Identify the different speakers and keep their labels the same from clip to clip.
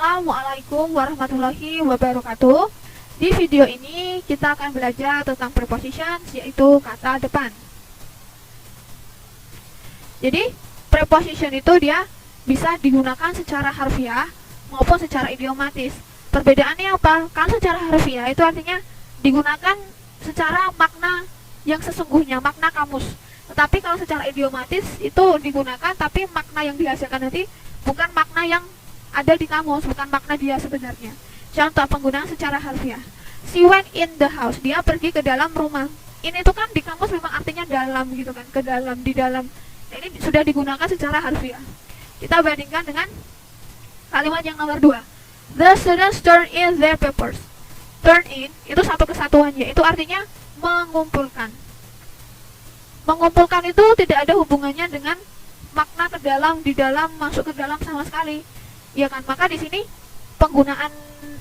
Speaker 1: Assalamualaikum warahmatullahi wabarakatuh. Di video ini kita akan belajar tentang preposition, yaitu kata depan. Jadi preposition itu dia bisa digunakan secara harfiah maupun secara idiomatis. Perbedaannya apa? Kalau secara harfiah itu artinya digunakan secara makna yang sesungguhnya, makna kamus. Tetapi kalau secara idiomatis itu digunakan tapi makna yang dihasilkan nanti bukan makna yang ada di kamus, bukan makna dia sebenarnya. Contoh penggunaan secara harfiah. She went in the house. Dia pergi ke dalam rumah. In itu kan di kamus memang artinya dalam gitu kan, ke dalam, di dalam. Nah, ini sudah digunakan secara harfiah. Kita bandingkan dengan kalimat yang nomor 2. The students turn in their papers. Turn in itu satu kesatuannya. Itu artinya mengumpulkan. Mengumpulkan itu tidak ada hubungannya dengan makna ke dalam, di dalam, masuk ke dalam sama sekali. Ya kan, maka di sini penggunaan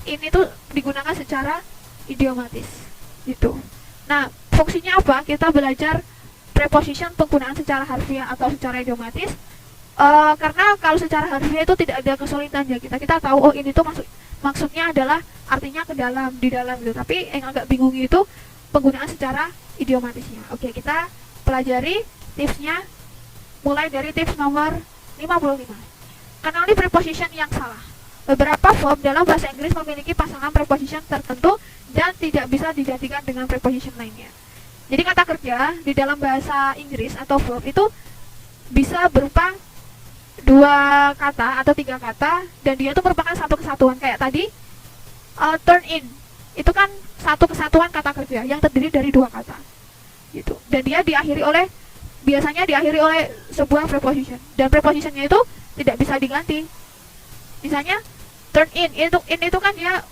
Speaker 1: ini tuh digunakan secara idiomatis gitu. Nah, fungsinya apa? Kita belajar preposition penggunaan secara harfiah atau secara idiomatis. Karena kalau secara harfiah itu tidak ada kesulitan ya, kita tahu oh ini tuh maksudnya adalah artinya ke dalam, di dalam gitu. Tapi yang agak bingung itu penggunaan secara idiomatisnya. Oke, kita pelajari tipsnya mulai dari tips nomor 55. Kenali preposition yang salah. Beberapa verb dalam bahasa Inggris memiliki pasangan preposition tertentu dan tidak bisa digantikan dengan preposition lainnya. Jadi kata kerja di dalam bahasa Inggris atau verb itu bisa berupa 2 kata atau 3 kata dan dia itu merupakan satu kesatuan. Kayak tadi turn in itu kan satu kesatuan kata kerja yang terdiri dari 2 kata gitu. Dan dia biasanya diakhiri oleh sebuah preposition dan prepositionnya itu tidak bisa diganti. Misalnya turn in itu kan dia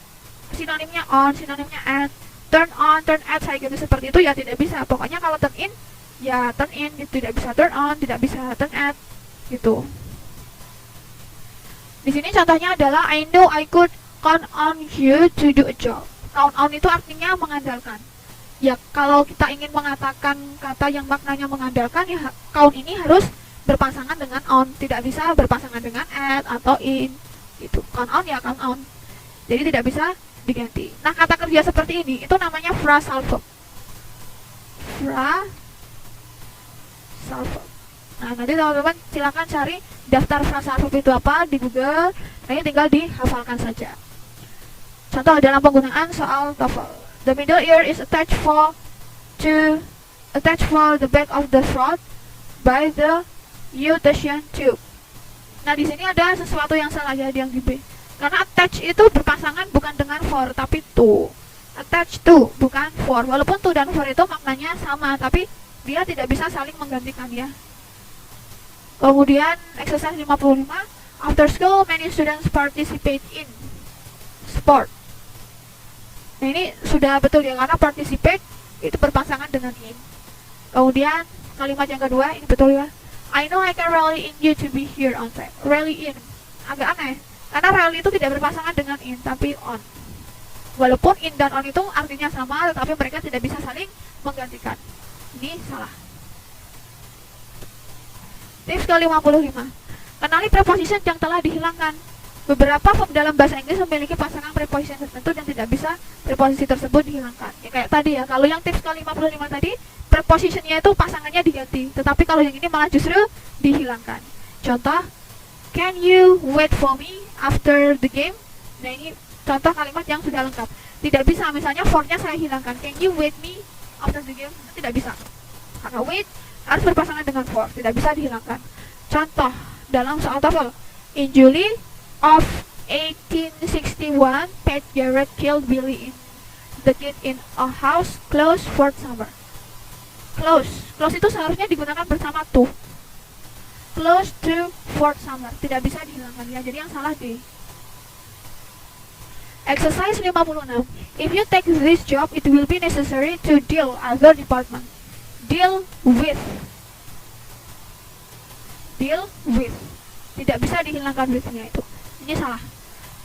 Speaker 1: sinonimnya on, sinonimnya at. Turn on, turn at kayak gitu seperti itu ya tidak bisa. Pokoknya kalau turn in ya turn in, tidak bisa turn on, tidak bisa turn at gitu. Di sini contohnya adalah I know I could count on you to do a job. Count on itu artinya mengandalkan. Ya kalau kita ingin mengatakan kata yang maknanya mengandalkan ya count ini harus berpasangan dengan on, tidak bisa berpasangan dengan at atau in gitu. Count on ya count on, jadi tidak bisa diganti. Nah, kata kerja seperti ini itu namanya phrasal verb. Phrasal verb. Nah, nanti teman-teman silakan cari daftar phrasal verb itu apa di Google. Nah, ini tinggal dihafalkan saja. Contoh dalam penggunaan soal TOEFL. The middle ear is attached for the back of the throat by the eustachian tube. Nah, di sini ada sesuatu yang salah ya yang di B. Karena attach itu berpasangan bukan dengan for tapi to. Attach to bukan for. Walaupun to dan for itu maknanya sama, tapi dia tidak bisa saling menggantikan ya. Kemudian exercise 55. After school many students participate in sport. Nah, ini sudah betul ya karena participate itu berpasangan dengan in. Kemudian kalimat yang kedua ini betul ya. I know I can rally in you to be here on time. Rally in agak aneh karena rally itu tidak berpasangan dengan in tapi on. Walaupun in dan on itu artinya sama tetapi mereka tidak bisa saling menggantikan. Ini salah. Tips ke-55. Kenali preposition yang telah dihilangkan. Beberapa verb dalam bahasa Inggris memiliki pasangan preposition tertentu dan tidak bisa preposisi tersebut dihilangkan. Ya, kayak tadi ya, kalau yang tips ke-55 tadi prepositionnya itu pasangannya diganti, tetapi kalau yang ini malah justru dihilangkan. Contoh, can you wait for me after the game? Nah, ini contoh kalimat yang sudah lengkap. Tidak bisa, misalnya for-nya saya hilangkan. Can you wait me after the game? Tidak bisa. Karena wait harus berpasangan dengan for, tidak bisa dihilangkan. Contoh dalam soal TOEFL. In July of 1861, Pat Garrett killed Billy the Kid in a house close Fort Summer. Close itu seharusnya digunakan bersama to. Close to Fort Summer, tidak bisa dihilangkan ya. Jadi yang salah D. Exercise 56. If you take this job, it will be necessary to deal other department. Deal with. Tidak bisa dihilangkan with-nya itu. Ini salah.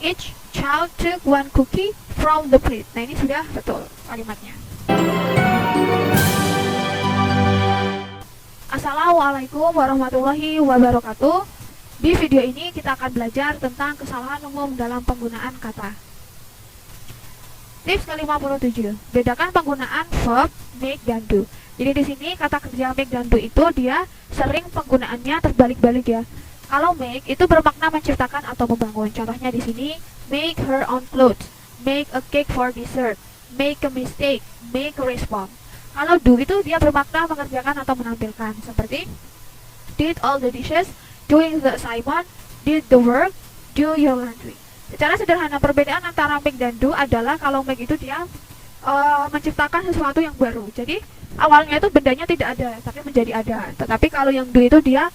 Speaker 1: Each child took one cookie from the plate. Nah, ini sudah betul kalimatnya. Assalamualaikum warahmatullahi wabarakatuh. Di video ini kita akan belajar tentang kesalahan umum dalam penggunaan kata. Tips ke-57, bedakan penggunaan verb make dan do. Jadi di sini kata kerja make dan do itu dia sering penggunaannya terbalik-balik ya. Kalau make itu bermakna menciptakan atau membangun. Contohnya di sini make her own clothes, make a cake for dessert, make a mistake, make a response. Kalau do itu dia bermakna mengerjakan atau menampilkan, seperti did all the dishes, doing the assignment, did the work, do your laundry. Secara sederhana perbedaan antara make dan do adalah kalau make itu dia menciptakan sesuatu yang baru. Jadi awalnya itu bendanya tidak ada tapi menjadi ada. Tetapi kalau yang do itu dia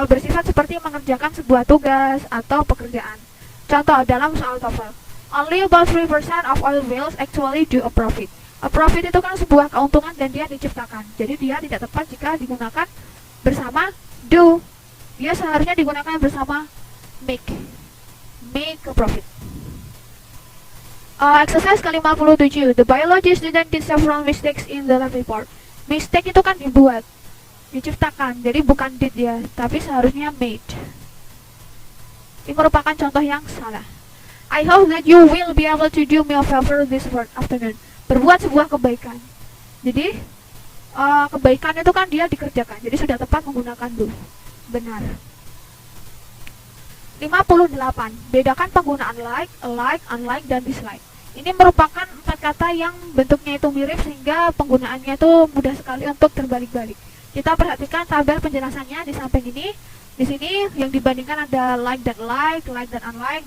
Speaker 1: bersifat seperti mengerjakan sebuah tugas atau pekerjaan. Contoh dalam soal TOEFL, only about 3% of oil wells actually do a profit. A profit itu kan sebuah keuntungan dan dia diciptakan. Jadi dia tidak tepat jika digunakan bersama do. Dia seharusnya digunakan bersama make a profit. Exercise ke-57, the biologist didn't did several mistakes in the lab report. Mistake itu kan dibuat, diciptakan, jadi bukan did ya, tapi seharusnya made. Ini merupakan contoh yang salah. I hope that you will be able to do me a favor this afternoon. Berbuat sebuah kebaikan. Jadi kebaikan itu kan dia dikerjakan, jadi sudah tepat menggunakan do. Benar. 58. Bedakan penggunaan like, alike, unlike, dan dislike. Ini merupakan 4 kata yang bentuknya itu mirip sehingga penggunaannya itu mudah sekali untuk terbalik-balik. Kita perhatikan tabel penjelasannya di samping ini. Di sini yang dibandingkan ada like dan unlike,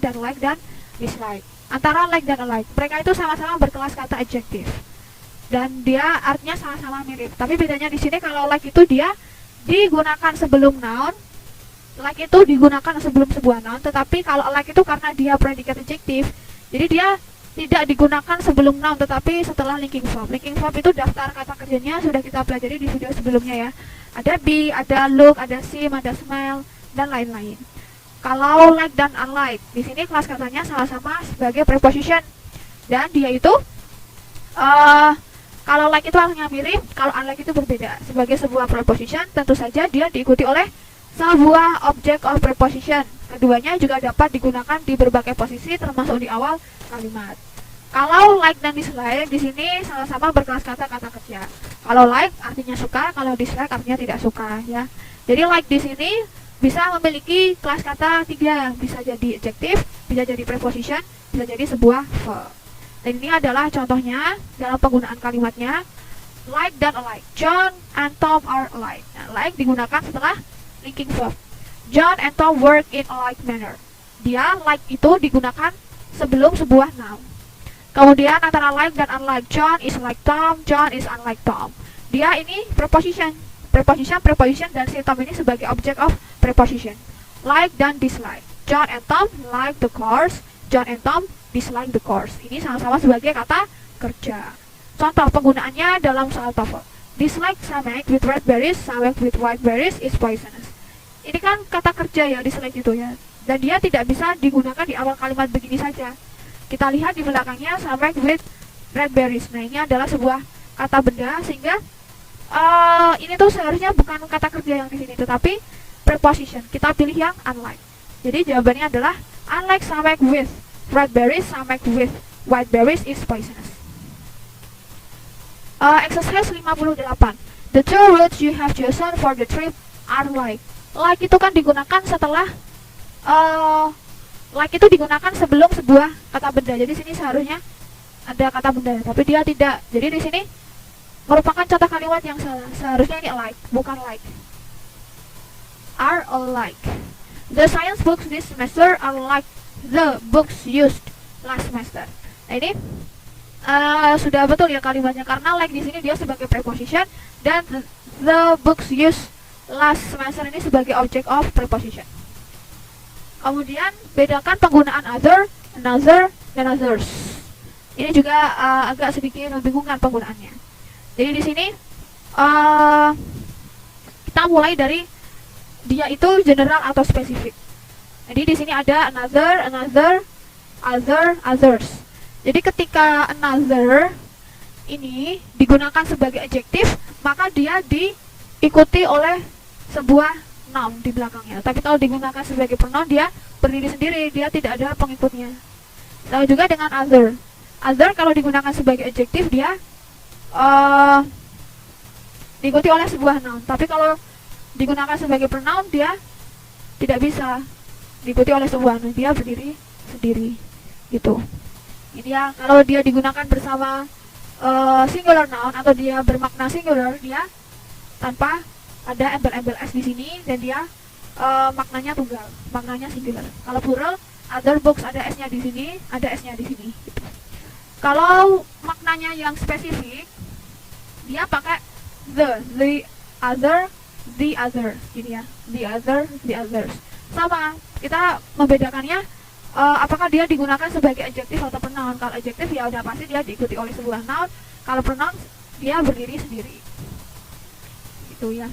Speaker 1: dan like dan dislike. Antara like dan alike, mereka itu sama-sama berkelas kata adjektif. Dan dia artinya sama-sama mirip. Tapi bedanya di sini kalau like itu dia digunakan sebelum noun, like itu digunakan sebelum sebuah noun, tetapi kalau like itu karena dia predikat adjektif, jadi dia tidak digunakan sebelum noun tetapi setelah linking verb. Linking verb itu daftar kata kerjanya sudah kita pelajari di video sebelumnya ya. Ada be, ada look, ada seem, ada smell, dan lain-lain. Kalau like dan unlike, di sini kelas katanya sama-sama sebagai preposition, dan dia itu kalau like itu artinya mirip, kalau unlike itu berbeda. Sebagai sebuah preposition, tentu saja dia diikuti oleh sebuah object of preposition. Keduanya juga dapat digunakan di berbagai posisi termasuk di awal kalimat. Kalau like dan dislike di sini sama-sama berkelas kata kerja. Kalau like artinya suka, kalau dislike artinya tidak suka ya. Jadi like di sini bisa memiliki kelas kata 3, bisa jadi adjective, bisa jadi preposition, bisa jadi sebuah verb. Dan ini adalah contohnya dalam penggunaan kalimatnya. Like dan alike. John and Tom are alike. Nah, like digunakan setelah linking verb. John and Tom work in a like manner. Dia like itu digunakan sebelum sebuah noun. Kemudian antara like dan unlike, John is like Tom, John is unlike Tom. Dia ini preposition, dan si Tom ini sebagai object of preposition. Like dan dislike. John and Tom like the course, John and Tom dislike the course. Ini sama-sama sebagai kata kerja. Contoh penggunaannya dalam soal TOEFL. Dislike samec with red berries, samec with white berries is poisonous. Ini kan kata kerja ya, dislike itu ya. Dan dia tidak bisa digunakan di awal kalimat begini saja. Kita lihat di belakangnya samec with red berries. Nah, ini adalah sebuah kata benda sehingga ini tuh seharusnya bukan kata kerja yang di sini, tetapi preposition. Kita pilih yang unlike. Jadi jawabannya adalah unlike samec with red berries, samec with white berries is poisonous. Exercise 58. The two routes you have chosen for the trip are like. Like itu kan digunakan setelah like itu digunakan sebelum sebuah kata benda. Jadi sini seharusnya ada kata benda, tapi dia tidak. Jadi di sini merupakan contoh kalimat yang salah. Seharusnya ini like, bukan like. Are alike. The science books this semester are like the books used last semester. Nah, ini sudah betul ya kalimatnya karena like di sini dia sebagai preposition dan the books used last semester ini sebagai object of preposition. Kemudian bedakan penggunaan other, another, dan others. Ini juga agak sedikit membingungkan penggunaannya. Jadi di sini kita mulai dari dia itu general atau spesifik. Jadi di sini ada another, other, others. Jadi ketika another ini digunakan sebagai adjektif, maka dia diikuti oleh sebuah noun di belakangnya. Tapi kalau digunakan sebagai pronoun dia berdiri sendiri, dia tidak ada pengikutnya. Lalu juga dengan other. Other kalau digunakan sebagai adjektif dia diikuti oleh sebuah noun. Tapi kalau digunakan sebagai pronoun dia tidak bisa diikuti oleh sebuah noun, dia berdiri sendiri gitu. Ini ya, kalau dia digunakan bersama singular noun atau dia bermakna singular, dia tanpa ada embel-embel s di sini dan dia maknanya tunggal, maknanya singular. Kalau plural, other books ada s-nya di sini, ada s-nya di sini gitu. Kalau maknanya yang spesifik, dia pakai the other, the other, gitu ya, the other, the others. Sama, kita membedakannya apakah dia digunakan sebagai adjektif atau pronoun. Kalau adjektif ya udah pasti dia diikuti oleh sebuah noun. Kalau pronoun dia berdiri sendiri. Gitu ya.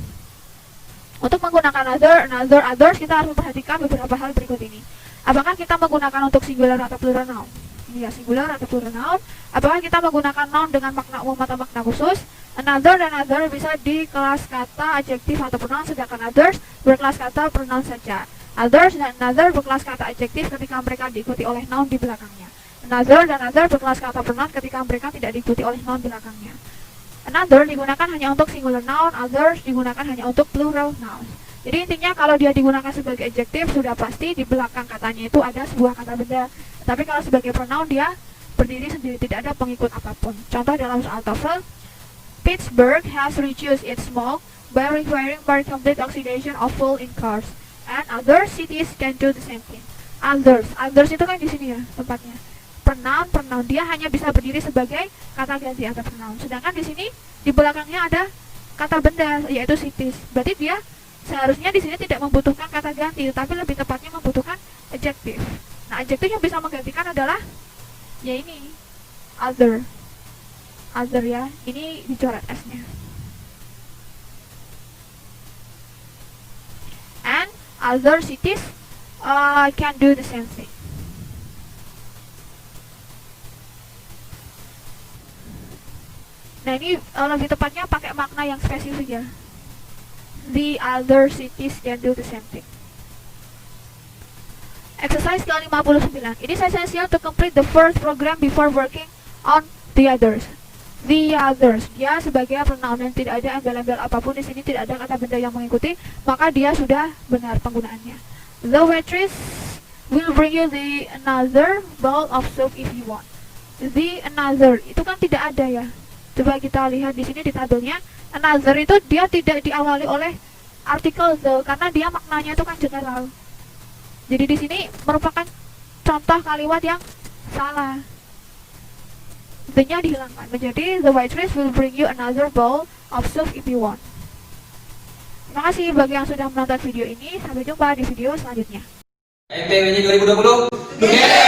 Speaker 1: Untuk menggunakan other, another, others kita harus memperhatikan beberapa hal berikut ini. Apakah kita menggunakan untuk singular atau plural noun? Ini ya, singular atau plural noun. Apakah kita menggunakan noun dengan makna umum atau makna khusus? Another dan other bisa di kelas kata adjektif atau pronoun, sedangkan others berkelas kata pronoun saja. Others dan another berkelas kata adjektif ketika mereka diikuti oleh noun di belakangnya. Another dan other berkelas kata pronoun ketika mereka tidak diikuti oleh noun belakangnya. Another digunakan hanya untuk singular noun, others digunakan hanya untuk plural noun. Jadi intinya kalau dia digunakan sebagai adjektif sudah pasti di belakang katanya itu ada sebuah kata benda. Tapi kalau sebagai pronoun dia berdiri sendiri, tidak ada pengikut apapun. Contoh dalam soal TOEFL, Pittsburgh has reduced its smoke by requiring more complete oxidation of fuel in cars. And other cities can do the same thing. Others itu kan di sini ya tempatnya. Pronoun dia hanya bisa berdiri sebagai kata ganti atau pronoun. Sedangkan di sini di belakangnya ada kata benda yaitu cities. Berarti dia seharusnya di sini tidak membutuhkan kata ganti, tapi lebih tepatnya membutuhkan adjektif. Nah, adjektif yang bisa menggantikan adalah ya ini other. Other ya. Ini dicoret s-nya. And other cities can do the same thing. Nah, ini lebih tepatnya pakai makna yang spesifik ya. The other cities can do the same thing. Exercise ke-59. It is essential to complete the first program before working on the others. The others, dia sebagai pronoun dan tidak ada embel-embel apapun di sini, tidak ada kata benda yang mengikuti, maka dia sudah benar penggunaannya. The waitress will bring you the another bowl of soup if you want. The another itu kan tidak ada ya. Coba kita lihat di sini di tabelnya, another itu dia tidak diawali oleh artikel the karena dia maknanya itu kan general. Jadi di sini merupakan contoh kalimat yang salah. The-nya dihilangkan menjadi the waitress will bring you another bowl of soup if you want. Terima kasih bagi yang sudah menonton video ini. Sampai jumpa di video selanjutnya.
Speaker 2: MTWJ 2020.